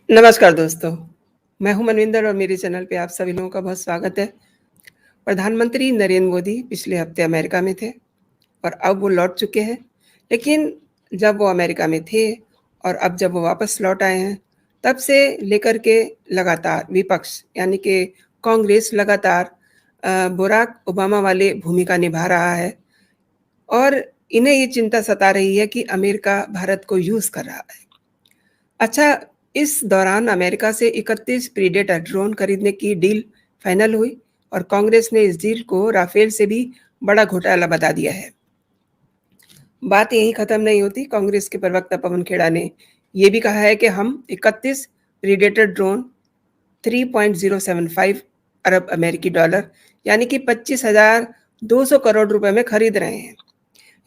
नमस्कार दोस्तों, मैं हूं मनविंदर और मेरे चैनल पे आप सभी लोगों का बहुत स्वागत है। प्रधानमंत्री नरेंद्र मोदी पिछले हफ्ते अमेरिका में थे और अब वो लौट चुके हैं। लेकिन जब वो अमेरिका में थे और अब जब वो वापस लौट आए हैं, तब से लेकर के लगातार विपक्ष यानी कि कांग्रेस लगातार बराक ओबामा वाली भूमिका निभा रहा है और इन्हें ये चिंता सता रही है कि अमेरिका भारत को यूज़ कर रहा है। अच्छा, इस दौरान अमेरिका से 31 प्रीडेटर ड्रोन खरीदने की डील फाइनल हुई और कांग्रेस ने इस डील को राफेल से भी बड़ा घोटाला बता दिया है। बात यहीं खत्म नहीं होती। कांग्रेस के प्रवक्ता पवन खेड़ा ने ये भी कहा है कि हम 31 प्रीडेटर ड्रोन 3.075 अरब अमेरिकी डॉलर यानी कि 25,200 करोड़ रुपए में खरीद रहे हैं।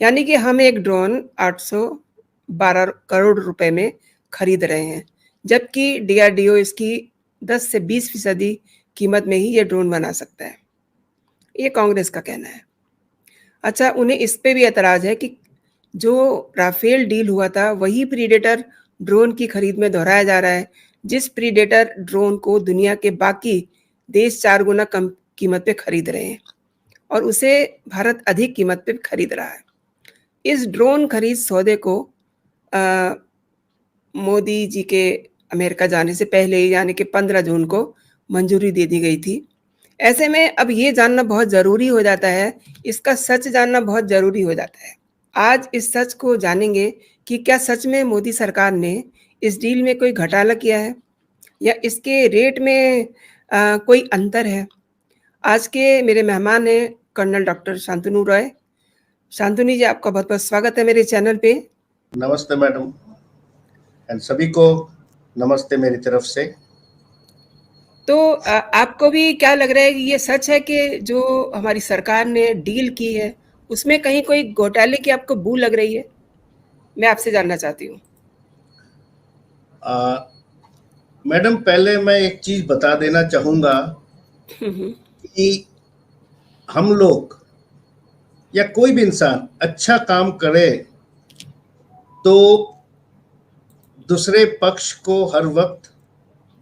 यानी कि हम एक ड्रोन 812 करोड़ रुपए में खरीद रहे हैं, जबकि डीआरडीओ इसकी 10 से 20% कीमत में ही ये ड्रोन बना सकता है। ये कांग्रेस का कहना है। अच्छा, उन्हें इस पे भी ऐतराज है कि जो राफेल डील हुआ था वही प्रीडेटर ड्रोन की खरीद में दोहराया जा रहा है, जिस प्रीडेटर ड्रोन को दुनिया के बाकी देश 4 गुना कम कीमत पे खरीद रहे हैं और उसे भारत अधिक कीमत पे खरीद रहा है। इस ड्रोन खरीद सौदे को अ, मोदी जी के अमेरिका जाने से पहले ही यानी कि 15 जून को मंजूरी दे दी गई थी। ऐसे में अब ये जानना बहुत ज़रूरी हो जाता है, इसका सच जानना बहुत ज़रूरी हो जाता है। आज इस सच को जानेंगे कि क्या सच में मोदी सरकार ने इस डील में कोई घोटाला किया है या इसके रेट में कोई अंतर है? आज के मेरे मेहमान हैं कर्नल डॉक्टर शांतनु रॉय। शांतनु जी, आपका बहुत-बहुत स्वागत है मेरे चैनल पे। नमस्ते मैडम एंड सभी को नमस्ते मेरी तरफ से। तो आपको भी क्या लग रहा है कि ये सच है कि जो हमारी सरकार ने डील की है, उसमें कहीं कोई घोटाले की आपको बू लग रही है? मैं आपसे जानना चाहती हूँ। मैडम, पहले मैं एक चीज बता देना चाहूंगा कि हम लोग या कोई भी इंसान अच्छा काम करे तो दूसरे पक्ष को हर वक्त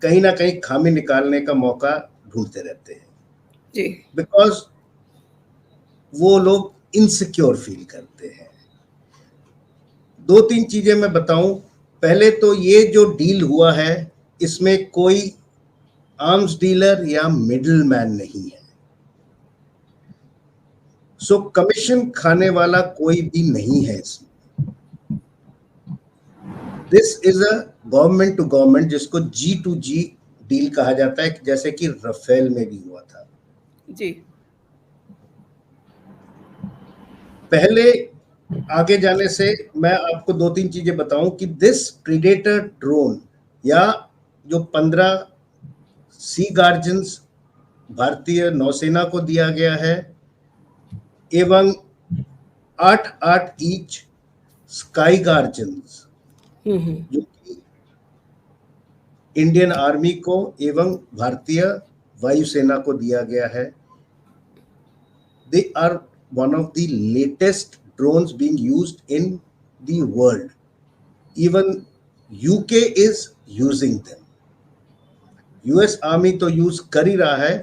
कहीं ना कहीं खामी निकालने का मौका ढूंढते रहते हैं जी। बिकॉज वो लोग इनसिक्योर फील करते हैं। दो तीन चीजें मैं बताऊं। पहले तो ये जो डील हुआ है इसमें कोई आर्म्स डीलर या मिडिल मैन नहीं है। सो कमीशन खाने वाला कोई भी नहीं है इसमें। This is a government to government, जिसको G2G डील कहा जाता है, जैसे कि राफेल में भी हुआ था। जी। पहले आगे जाने से मैं आपको दो तीन चीजें बताऊं कि दिस प्रीडेटर ड्रोन या जो 15 सी गार्जियंस भारतीय नौसेना को दिया गया है एवं 8-8 ईच स्काई गार्जियंस जो कि इंडियन आर्मी को एवं भारतीय वायुसेना को दिया गया है। They are one of the latest drones being used in the world. Even UK is using them. US army तो यूज कर ही रहा है।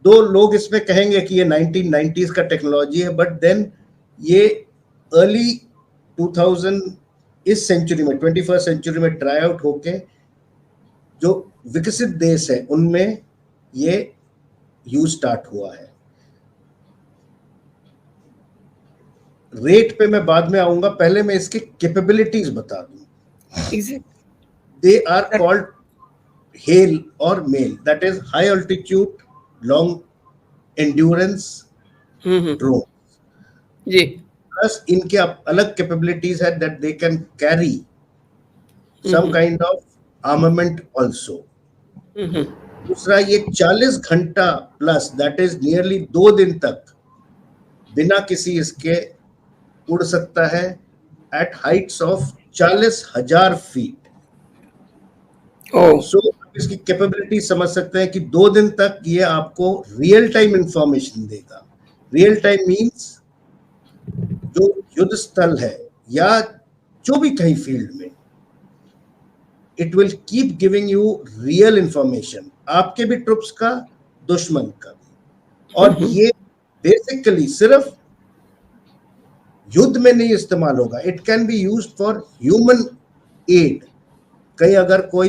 दो लोग इसमें कहेंगे कि ये 1990s का टेक्नोलॉजी है, बट देन ये अर्ली 2000 इस सेंचुरी में 21st सेंचुरी में ट्राई आउट होके जो विकसित देश है उनमें ये यूज स्टार्ट हुआ है। रेट पे मैं बाद में आऊंगा, पहले मैं इसकी कैपेबिलिटीज बता दूं। दे आर कॉल्ड हेल और MALE, that is high altitude long endurance drone. जी। प्लस इनके अलग कैपेबिलिटीज है that they can carry some kind of armament also. दूसरा, ये 40 घंटा प्लस, दैट इज नियरली 2 दिन तक बिना किसी इसके उड़ सकता है एट हाइट्स ऑफ 40,000 फीट। सो इसकी कैपेबिलिटी समझ सकते हैं कि 2 दिन तक ये आपको रियल टाइम इंफॉर्मेशन देगा। रियल टाइम मींस जो युद्ध स्थल है या जो भी कहीं फील्ड में it will keep giving you real information, आपके भी ट्रुप्स का, दुश्मन का भी। और ये बेसिकली सिर्फ युद्ध में नहीं इस्तेमाल होगा, it can be used for human aid. कहीं अगर कोई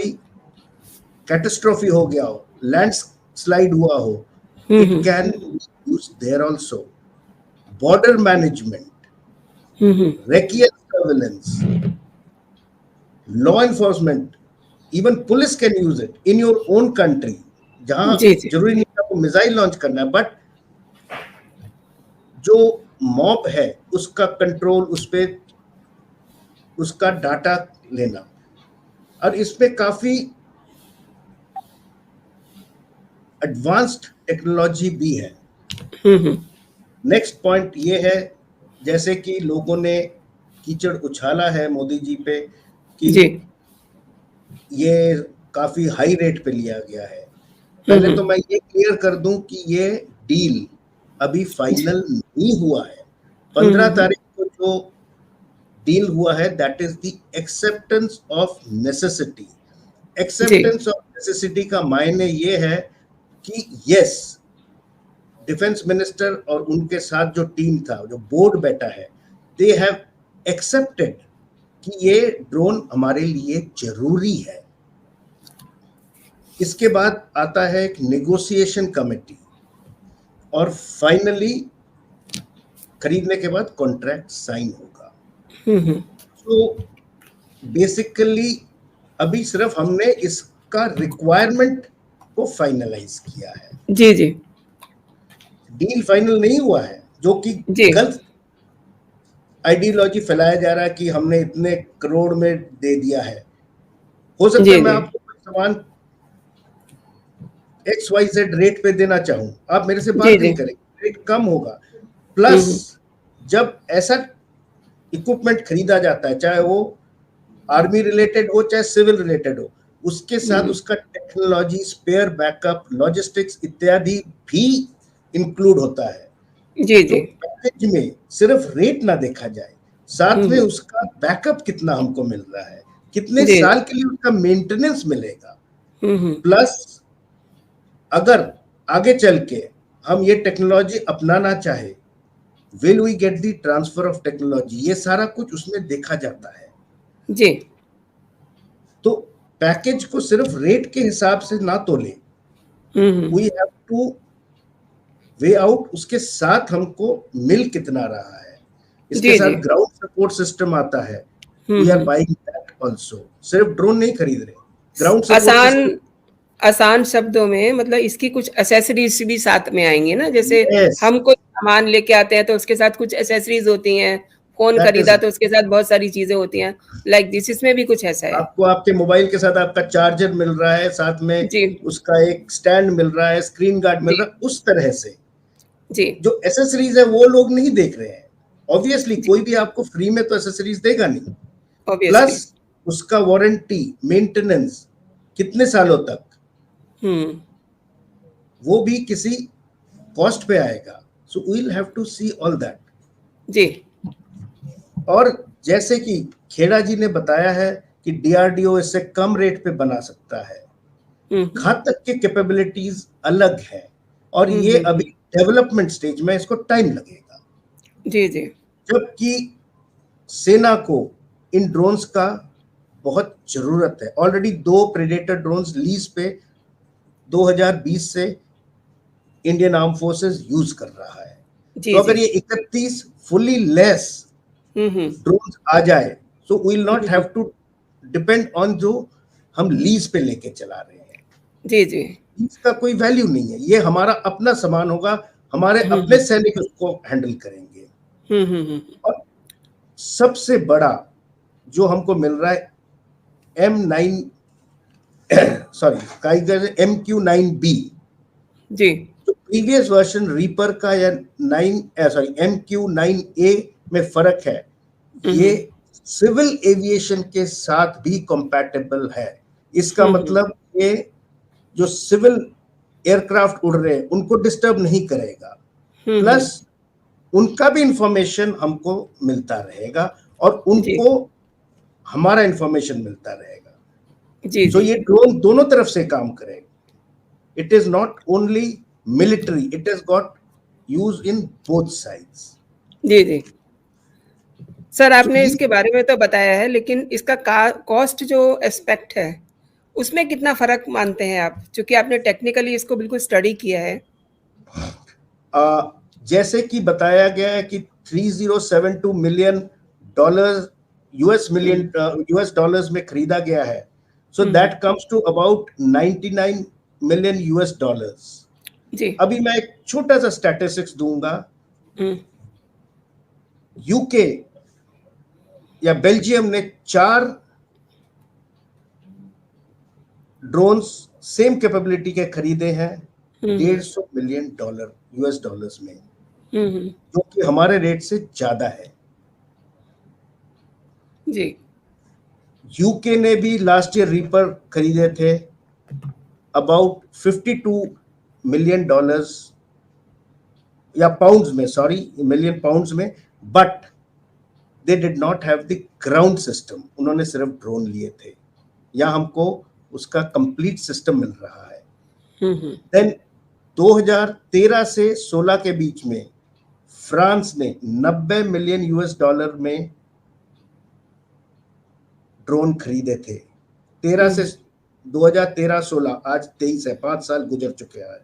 कैटास्ट्रोफी हो गया हो, लैंडस्लाइड हुआ हो, it can use there also. Border management, racial surveillance, law enforcement, even police can use it in your own country, जहां जी जी जरूरी नहीं आपको मिसाइल लॉन्च करना है, बट जो मॉब है उसका कंट्रोल, उस पे उसका डाटा लेना। और इसमें काफी एडवांस्ड टेक्नोलॉजी भी है। नेक्स्ट पॉइंट ये है, जैसे कि लोगों ने कीचड़ उछाला है मोदी जी पे कि जी ये काफी हाई रेट पे लिया गया है। पहले तो मैं ये क्लियर कर दूं कि ये डील अभी फाइनल नहीं हुआ है। 15 तारीख को जो डील हुआ है, that is the acceptance of necessity. Acceptance of necessity का मायने ये है कि यस, डिफेंस मिनिस्टर और उनके साथ जो टीम था, जो बोर्ड बैठा है, दे हैव एक्सेप्टेड कि ये ड्रोन हमारे लिए जरूरी है। इसके बाद आता है एक नेगोशिएशन कमेटी, और फाइनली खरीदने के बाद कॉन्ट्रैक्ट साइन होगा। तो बेसिकली अभी सिर्फ हमने इसका रिक्वायरमेंट को फाइनलाइज किया है। जी जी डील फाइनल नहीं हुआ है, जो कि गलत आइडियोलॉजी फैलाया जा रहा है कि हमने इतने करोड़ में दे दिया है। हो सकता है मैं आपको सामान XYZ रेट पे देना चाहूं, आप मेरे से बात नहीं करेंगे, रेट कम होगा। प्लस जब ऐसा इक्विपमेंट खरीदा जाता है, चाहे वो आर्मी रिलेटेड हो चाहे सिविल रिलेटेड हो, उसके साथ उसका टेक्नोलॉजी, स्पेयर बैकअप, लॉजिस्टिक्स इत्यादि भी इंक्लूड होता है। जी जी पैकेज में सिर्फ रेट ना देखा जाए, साथ में उसका बैकअप कितना हमको मिल रहा है, कितने साल के लिए उसका मेंटेनेंस मिलेगा। प्लस अगर आगे चल के हम ये टेक्नोलॉजी अपनाना चाहे, will we get the transfer of technology, ये सारा कुछ उसमें देखा जाता है। जी तो पैकेज को सिर्फ रेट के हिसाब से ना तोले, we have to weigh out उसके साथ हमको मिल कितना रहा है, इसके साथ ग्राउंड सपोर्ट सिस्टम आता है, we are buying that also. सिर्फ ड्रोन नहीं खरीद रहे, ग्राउंड सपोर्ट आसान शब्दों में मतलब इसकी कुछ एसेसरीज भी साथ में आएंगी ना, जैसे हम कोई सामान लेके आते हैं तो उसके साथ कुछ एसेसरीज होती हैं, फोन खरीदा तो उसके साथ बहुत सारी चीजें होती हैं, लाइक दिस, इसमें भी कुछ ऐसा है। आपको आपके मोबाइल के साथ आपका चार्जर मिल रहा है, साथ में उसका एक स्टैंड मिल रहा है, स्क्रीन गार्ड मिल रहा है, उस तरह से जी जो एसेसरीज है वो लोग नहीं देख रहे हैं। ऑब्वियसली कोई भी आपको फ्री में तो एसेसरीज देगा नहीं। प्लस उसका वारंटी, मेंटेनेंस कितने सालों तक, वो भी किसी कॉस्ट पे आएगा। So we will have to see all that जी। और जैसे कि खेड़ा जी ने बताया है कि डीआरडीओ इससे कम रेट पे बना सकता है, घातक के कैपेबिलिटीज अलग है, और ये अभी डेवलपमेंट स्टेज में, इसको टाइम लगेगा। जी जी जबकि सेना को इन ड्रोन्स का बहुत जरूरत है। ऑलरेडी 2 प्रेडेटर ड्रोन्स लीज पे 2020 से इंडियन आर्म फोर्सेस यूज कर रहा है। तो अगर ये 31 फुली लेस ड्रोन्स आ जाए, so we will not have to depend on जो हम लीज पे लेके चला रहे हैं। जी जी इसका कोई वैल्यू नहीं है, ये हमारा अपना सामान होगा, हमारे अपने सैनिक उसको हैंडल करेंगे। और सबसे बड़ा जो हमको मिल रहा है M9 सॉरी MQ-9B, जी, तो प्रीवियस वर्जन रीपर का या MQ-9A में फर्क है। ये सिविल एविएशन के साथ भी कंपैटिबल है। इसका मतलब ये जो सिविल एयरक्राफ्ट उड़ रहे हैं उनको डिस्टर्ब नहीं करेगा, प्लस उनका भी इंफॉर्मेशन हमको मिलता रहेगा और उनको हमारा इंफॉर्मेशन मिलता रहेगा। जी, सो जी। ये ड्रोन दोनों तरफ से काम करेगा। It is not only military, it has got use in both sides. जी, जी। सर सो आपने ये इसके बारे में तो बताया है, लेकिन इसका का कॉस्ट जो एस्पेक्ट है, उसमें कितना फ़र्क मानते हैं आप? चूँकि आपने टेक्निकली इसको बिल्कुल स्टडी किया है। जैसे कि बताया गया है कि 3072 million dollar US hmm, million US dollars में खरीदा गया है। So hmm, that hmm. Comes to about 99 million US dollars. जी। अभी मैं एक छोटा सा स्टैटिस्टिक्स दूंगा। हुँ, यूके या बेल्जियम ने 4 ड्रोन्स सेम कैपेबिलिटी के खरीदे हैं हुँ, हुँ। 150 मिलियन डॉलर यूएस डॉलर्स में, हुँ, हुँ। जो कि हमारे रेट से ज्यादा है। जी। यूके ने भी लास्ट ईयर रीपर खरीदे थे अबाउट 52 मिलियन डॉलर्स या पाउंड्स में, सॉरी मिलियन पाउंड्स में, but they did not have the ground system. उन्होंने सिर्फ ड्रोन लिए थे। या हमको उसका कंप्लीट सिस्टम मिल रहा है। हुँ, हुँ। देन 2013 से 16 के बीच में फ्रांस ने 90 मिलियन यूएस डॉलर में ड्रोन खरीदे थे। 13 हुँ, से हुँ। 2013-16, आज 23 है, 5 साल गुजर चुके हैं।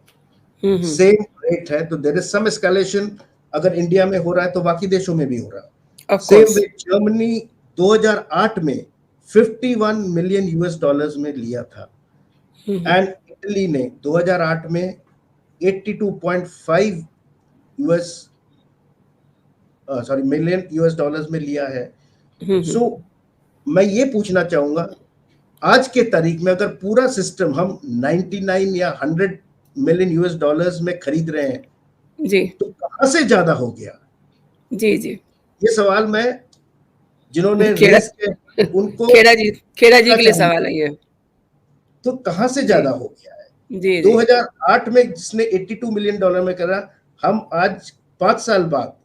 हुँ, हुँ। सेम रेट है, तो देयर इज सम एस्केलेशन। अगर इंडिया में हो रहा है तो बाकी देशों में भी हो रहा है। Of same course. Way Germany 2008 में 51 मिलियन यूएस डॉलर्स में लिया था, हुँ, हुँ। एंड इटली ने 2008 में 82.5 US sorry million US dollars में लिया है। हुँ, सो हुँ। मैं ये पूछना चाहूंगा, आज के तारीख में अगर पूरा सिस्टम हम 99 या 100 मिलियन यूएस डॉलर्स में खरीद रहे हैं, जी। तो कहां से ज्यादा हो गया? जी, जी। ये सवाल मैं जिन्होंने खेड़ा रेस किया उनको खेड़ा जी पूछना के लिए सवाल चाहूंगा, है ये। तो कहां से जी। ज्यादा हो गया है? जी, जी। 2008 में जिसने 82 मिलियन डॉलर में करा, हम आज 5 साल बाद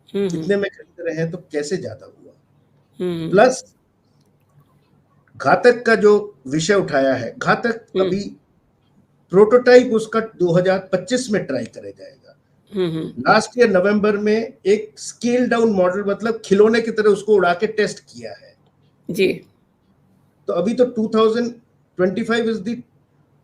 हुँ, हुँ। कितने में खरीद रहे हैं, तो कैसे ज्यादा हुआ? हुँ, हुँ। प्लस घातक का जो विषय उठाया है, घातक हुँ। अभी प्रोटोटाइप उसका 2025 में ट्राई करे जाएगा। हुँ, हुँ। लास्ट ईयर नवंबर में एक स्केल डाउन मॉडल, मतलब खिलौने की तरह उसको उड़ा के टेस्ट किया है। जी। तो अभी तो 2025 इज द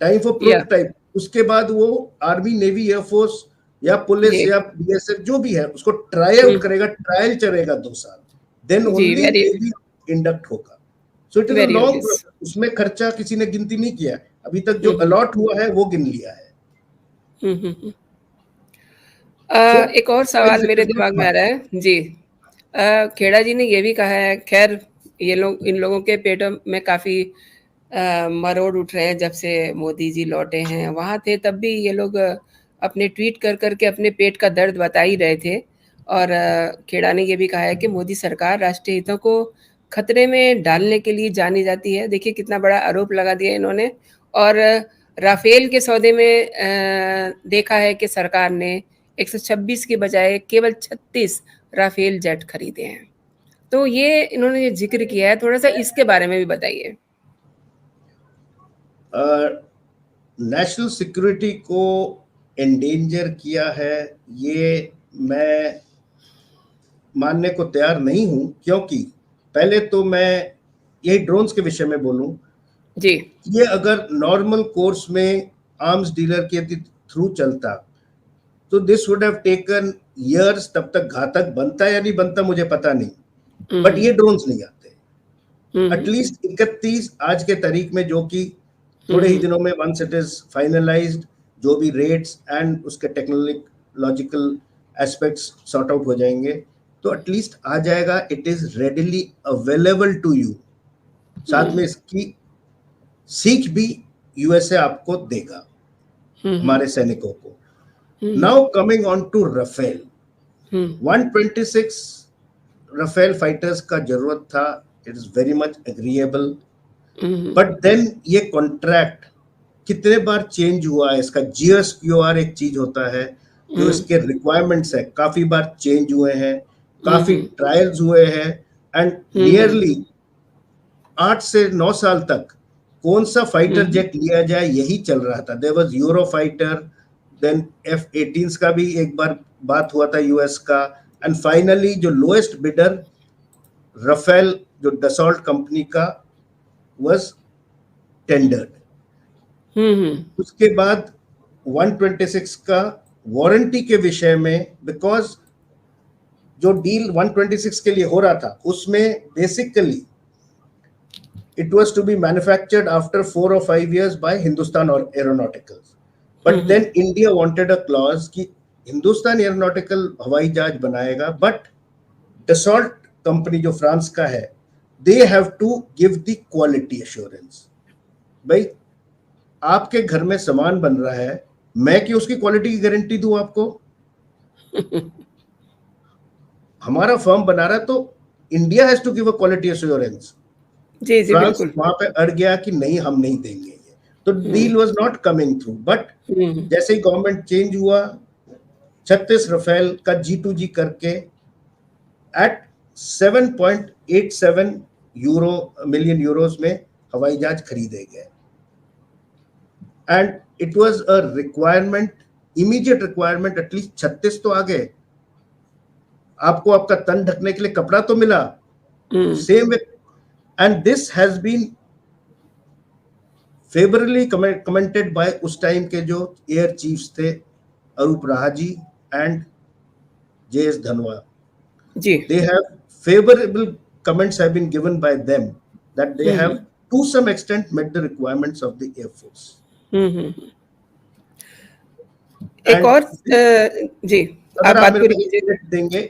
टाइम फॉर या प्रोटोटाइप। उसके बाद वो आर्मी, नेवी, एयरफोर्स या पुलिस जी। या बीएसएफ जो भी है उसको ट्राई हुँ। आउट करेगा, ट्रायल चलेगा 2 साल, देन जी, ओनली वेरी नेवी इंडक्ट होगा। So it is a very long obvious. Process. उसमें खर्चा किसी ने गिनती नहीं किया, अभी तक जो हुँ, हुँ। अलॉट हुआ है वो गिन लिया है। हुँ, हुँ, हुँ। सो एक और सवाल प्राइस इट मेरे इज दिमाग नॉट में आ मच। रहा है। जी। खेड़ा जी ने ये भी कहा है, ख़ैर ये लोग इन लोगों के पेटों में काफ़ी मरोड़ उठ रहे हैं जब से मोदी जी लौटे हैं। वहाँ थे तब भी ये लोग अपने ट्वीट कर के अपने पेट का दर्द बता ही रहे थे। और खेड़ा ने ये भी कहा है कि मोदी सरकार राष्ट्रीय हितों को खतरे में डालने के लिए जानी जाती है। देखिए कितना बड़ा आरोप लगा दिया इन्होंने। और राफ़ेल के सौदे में देखा है कि सरकार ने 126 की बजाय केवल 36 राफ़ेल जेट खरीदे हैं। तो ये इन्होंने ये ज़िक्र किया है, थोड़ा-सा इसके बारे में भी बताइए? नेशनल सिक्योरिटी को एंडेंजर किया है, ये मैं मानने को तैयार नहीं हूं, क्योंकि पहले तो मैं यही ड्रोन्स के विषय में बोलूं। जी। ये अगर नॉर्मल कोर्स में आर्म्स डीलर के थ्रू चलता, तो this would have taken years. तब तक घातक बनता या नहीं बनता मुझे पता नहीं, हुँ, बट हुँ। ये ड्रोन्स नहीं आते। हुँ, हुँ। एटलीस्ट 31 आज के तारीख में, जो कि हुँ, थोड़े ही हुँ। दिनों में वंस इट इज फाइनलाइज्ड, जो भी रेट्स एंड उसके टेक्नोलॉजिकल एस्पेक्ट्स सॉर्ट आउट हो जाएंगे, तो एटलीस्ट आ जाएगा। It is readily available to you. साथ में हुँ। इसकी सीख भी यूएसए आपको देगा, हुँ, हुँ। हमारे सैनिकों को। हुँ, हुँ। Now coming on to Rafale, hmm. 126 Rafale fighters का जरूरत था। It is very much agreeable, hmm, hmm. But then ये कॉन्ट्रैक्ट कितने बार चेंज हुआ है? इसका जीएसक्यूआर एक चीज होता है, जो हुँ। इसके रिक्वायरमेंट्स है, काफी बार चेंज हुए हैं, हुँ, काफी हुँ। ट्रायल्स हुए हैं, एंड हुँ, हुँ। नियरली 8 से 9 साल तक कौन सा फाइटर जेट लिया जाए यही चल रहा था. There was Eurofighter, then F-18 का भी एक बार बात हुआ था यूएस का, एंड फाइनली जो लोएस्ट बिडर राफेल जो डसॉल्ट कंपनी का वाज टेंडर्ड. उसके बाद 126 का वारंटी के विषय में, बिकॉज जो डील 126 के लिए हो रहा था उसमें basically it was to be manufactured after 4 or 5 years by Hindustan or Aeronautical. But then India wanted a clause कि हिंदुस्तान एरोनॉटिकल हवाई जहाज बनाएगा, बट डसॉल्ट कंपनी जो फ्रांस का है, they have to give the quality assurance. भाई आपके घर में सामान बन रहा है, मैं कि उसकी क्वालिटी की गारंटी दूं आपको? हमारा फर्म बना रहा है तो India has to give a quality assurance. जी जी फ्रांस बिल्कुल. वहां पे अड़ गया कि नहीं हम नहीं देंगे ये, तो deal was not coming through. But जैसे ही गवर्नमेंट चेंज हुआ, 36 राफेल का G2G करके एट 7.87 मिलियन यूरोस में हवाई जहाज खरीदे गए. And it was a requirement, immediate requirement. At least 36 तो आ गए, आपको आपका तन ढकने के लिए कपड़ा तो मिला. Same with, and this has been favorably commented by उस टाइम के जो एयर चीफ्स थे, अरूप राहाजी and JS धनवा. They have favorable comments have been given by them that they have to some extent met the requirements of the Air Force. एक और जी आप बात पूरी कीजिए. देंगे.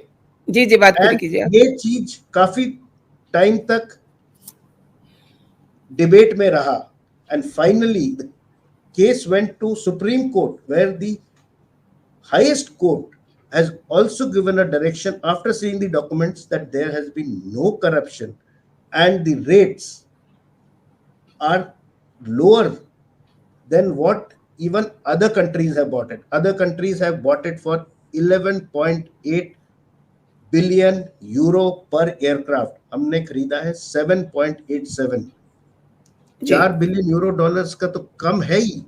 जी जी बात पूरी कीजिए. ये चीज काफी टाइम तक डिबेट में रहा, and finally the case went to Supreme Court, where the highest court has also given a direction after seeing the documents that there has been no corruption and the rates are lower than what even other countries have bought it. Other countries have bought it for 11.8 billion euro per aircraft. हमने खरीदा है 7.87. 4 billion euro dollars का तो कम है ही,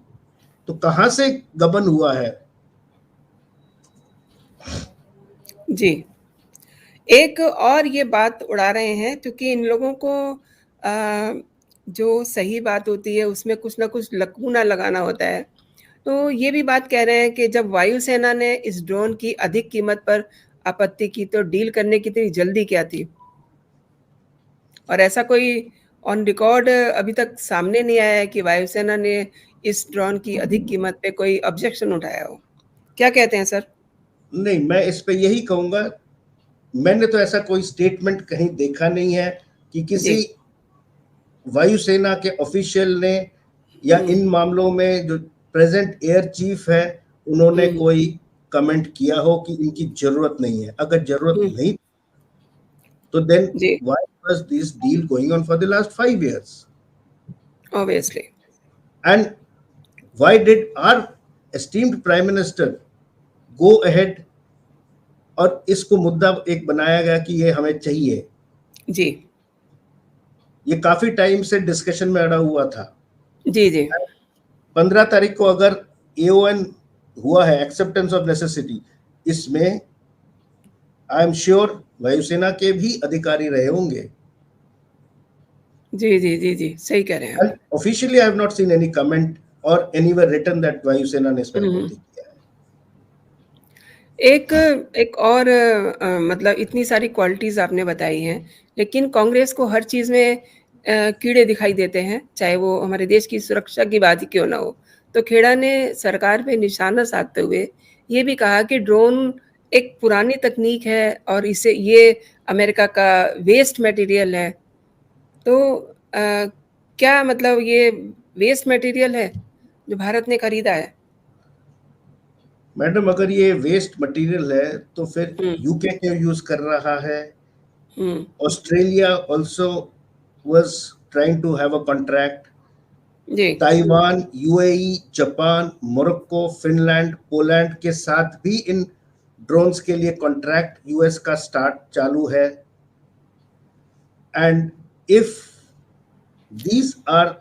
तो कहां से गबन हुआ है? जी एक और ये बात उड़ा रहे हैं, क्योंकि इन लोगों को जो सही बात होती है उसमें कुछ ना कुछ लकूना लगाना होता है. तो ये भी बात कह रहे हैं कि जब वायुसेना ने इस ड्रोन की अधिक कीमत पर आपत्ति की तो डील करने की इतनी जल्दी क्या थी? और ऐसा कोई ऑन रिकॉर्ड अभी तक सामने नहीं आया है कि वायुसेना ने इस ड्रोन की अधिक कीमत पे कोई ऑब्जेक्शन उठाया हो. क्या कहते हैं सर? नहीं, मैं इस पे यही कहूंगा, मैंने तो ऐसा कोई स्टेटमेंट कहीं देखा नहीं है कि किसी वायुसेना के ऑफिशियल ने या इन मामलों में जो प्रेजेंट एयर चीफ है उन्होंने कोई कमेंट किया हो कि इनकी जरूरत नहीं है. अगर जरूरत नहीं तो then why was this deal going on for the last 5 years? Obviously. And why did our esteemed Prime Minister go ahead और इसको मुद्दा एक बनाया गया कि ये हमें चाहिए? जी ये काफी टाइम से डिस्कशन में अड़ा हुआ था. जी जी 15 तारीख को अगर AON हुआ है, एक्सेप्टेंस ऑफ नेसेसिटी, इसमें आई एम श्योर वायुसेना के भी अधिकारी रहे होंगे. जी जी जी जी सही कह रहे हैं. Officially I have not seen any comment और एनीवेयर रिटन दैट वायुसेना ने इस पर रिपोर्ट किया है. एक और मतलब इतनी सारी क्वालिटीज आपने बताई हैं, लेकिन कांग्रेस को हर चीज में कीड़े दिखाई देते हैं, चाहे वो हमारे देश की सुरक्षा की बात ही क्यों ना हो. तो खेड़ा ने सरकार पे निशाना साधते हुए ये भी कहा कि ड्रोन एक पुरानी तकनीक है और इसे ये अमेरिका का वेस्ट मटेरियल है. तो क्या मतलब ये वेस्ट मटेरियल है जो भारत ने खरीदा है? मैडम, अगर ये वेस्ट मटेरियल है तो फिर यूके क्यों यूज कर रहा है? Australia also was trying to have a contract. Taiwan, UAE, Japan, Morocco, Finland, Poland के साथ भी इन ड्रोन्स के लिए कॉन्ट्रैक्ट यूएस का स्टार्ट चालू है. And if these are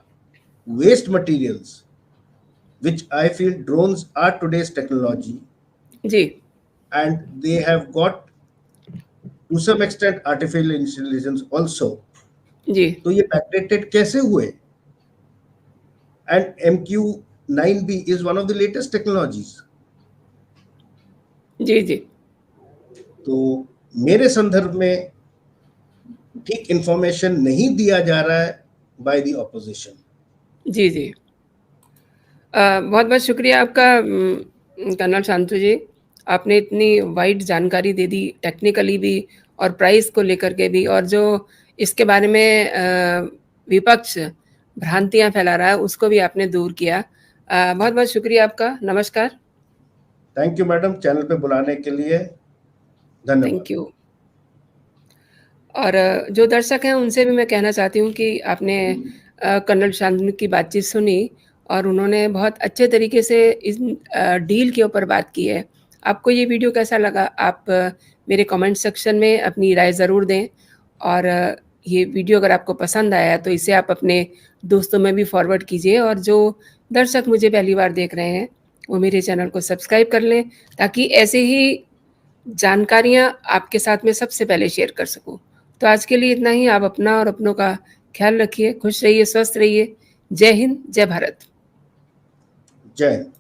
waste materials, which I feel drones are today's technology, जी and they have got to some extent artificial intelligence also. जी तो ये patented कैसे हुए? And MQ-9B is one of the latest technologies. जी जी तो मेरे संदर्भ में ठीक इंफॉर्मेशन नहीं दिया जा रहा है बाय द ऑपोजिशन। जी जी बहुत बहुत शुक्रिया आपका कर्नल शांतु जी। आपने इतनी वाइड जानकारी दे दी, टेक्निकली भी और प्राइस को लेकर के भी, और जो इसके बारे में विपक्ष भ्रांतियां फैला रहा है उसको भी आपने दूर किया। बहुत बहुत शुक्रिया आपका। नमस्कार। थैंक यू मैडम, चैनल पे बुलाने के लिए धन्यवाद। Thank you. और जो दर्शक हैं उनसे भी मैं कहना चाहती हूँ कि आपने कर्नल शांतनु की बातचीत सुनी और उन्होंने बहुत अच्छे तरीके से इस डील के ऊपर बात की है। आपको ये वीडियो कैसा लगा? आप मेरे कमेंट सेक्शन में अपनी राय ज़रूर दें, और ये वीडियो अगर आपको पसंद आया तो इसे आप अपने दोस्तों में भी फॉरवर्ड कीजिए, और जो दर्शक मुझे पहली बार देख रहे हैं वो मेरे चैनल को सब्सक्राइब कर लें, ताकि ऐसे ही जानकारियाँ आपके साथ में सबसे पहले शेयर कर सकूँ। तो आज के लिए इतना ही। आप अपना और अपनों का ख्याल रखिए, खुश रहिए, स्वस्थ रहिए। जय हिंद, जय भारत। जय हिंद।